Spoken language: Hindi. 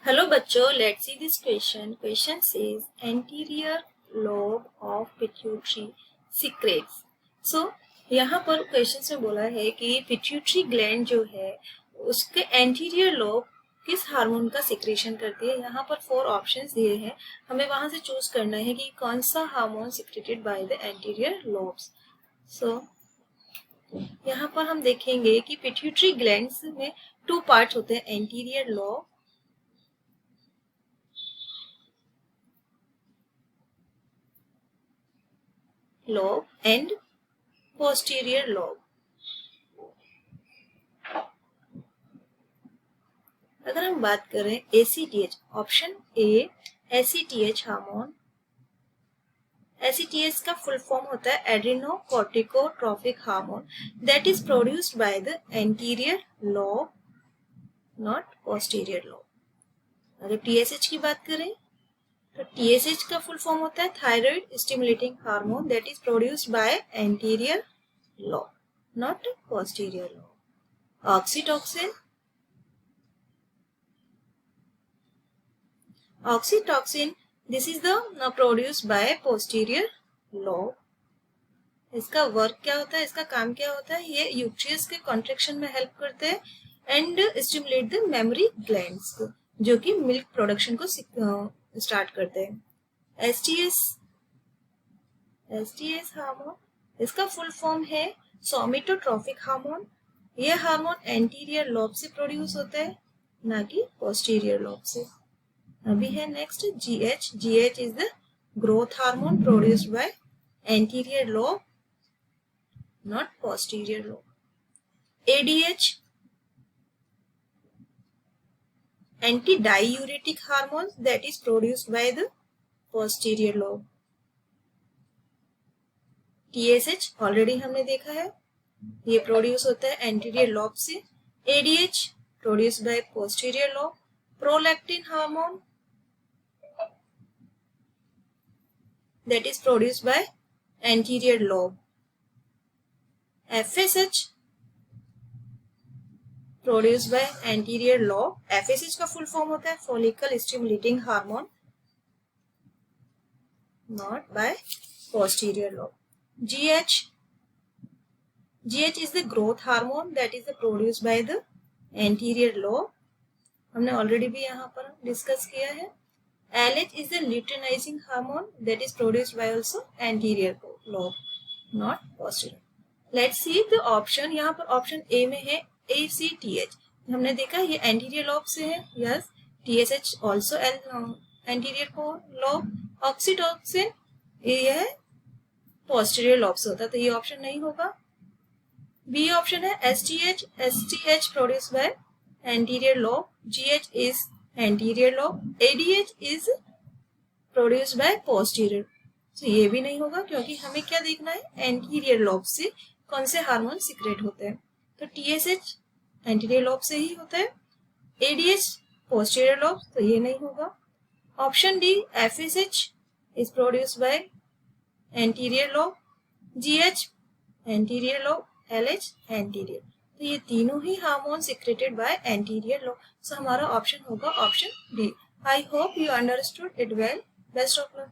हेलो बच्चों, let's see this question. Question says anterior lobe of pituitary secretes. So यहाँ पर क्वेश्चन में बोला है कि पिट्यूटरी ग्लैंड जो है उसके एंटीरियर लोब किस हार्मोन का सिक्रेशन करती है. यहाँ पर 4 ऑप्शंस दिए हैं, हमें वहां से चूज करना है कि कौन सा hormone secreted by the anterior lobes. So यहाँ पर हम देखेंगे कि पिट्यूटरी ग्लैंड्स में 2 पार्ट होते हैं, anterior lobe and posterior lobe. अगर हम बात करें ACTH, option A ACTH hormone. ACTH का फुल फॉर्म होता है adrenocorticotropic hormone that is produced by the anterior lobe, not posterior lobe. अगर TSH की बात करें तो TSH का फुल फॉर्म होता है thyroid stimulating hormone that is produced by anterior lobe, not posterior lobe. Oxytocin, this is the produced by posterior lobe. इसका वर्क क्या होता है, इसका काम क्या होता है, ये यूट्रियस के कॉन्ट्रेक्शन में हेल्प करते हैं and stimulate the mammary glands को, जो कि मिल्क प्रोडक्शन को स्टार्ट करते हैं. एसटीएस हार्मोन, इसका फुल फॉर्म है सोमेटोट्रोपिक हार्मोन. ये हार्मोन एंटीरियर लोब से प्रोड्यूस होता है, ना कि पोस्टीरियर लोब से. अभी है next GH is the growth hormone produced by anterior lobe, not posterior lobe. ADH anti diuretic hormone that is produced by the posterior lobe. TSH already हमने देखा है, ये प्रोड्यूस होता है एंटीरियर लोब से. ADH produced by posterior lobe. Prolactin hormone that is produced by anterior lobe. FSH produced by anterior lobe. FSH का फुल फॉर्म होता है follicle stimulating hormone, not by posterior lobe. GH is the growth hormone that is produced by the anterior lobe. हमने ऑलरेडी भी यहाँ पर डिस्कस किया है. LH is the luteinizing hormone that is produced by also anterior lobe, not posterior. Let's see the option. यहाँ पर ऑप्शन ए में है ACTH. हमने देखा ये एंटीरियर लोब से है. Yes. TSH also anterior lobe. Oxytocin ये है पोस्टीरियर लोब से होता है, तो ये ऑप्शन नहीं होगा. बी ऑप्शन है STH produce by anterior lobe. GH is anterior lobe. ADH is produced by posterior. तो ये भी नहीं होगा, क्योंकि हमें क्या देखना है, एंटीरियर लोब से कौन से हार्मोन सिक्रेट होते हैं. तो TSH एंटीरियर लोब से ही होता है. ADH पोस्टीरियर लोब, तो ये नहीं होगा. Option D FSH is produced by anterior lobe. GH anterior lobe. LH anterior. तो ये तीनों ही hormone secreted by anterior lobe. So हमारा ऑप्शन होगा option D. I hope you understood it well. Best of luck.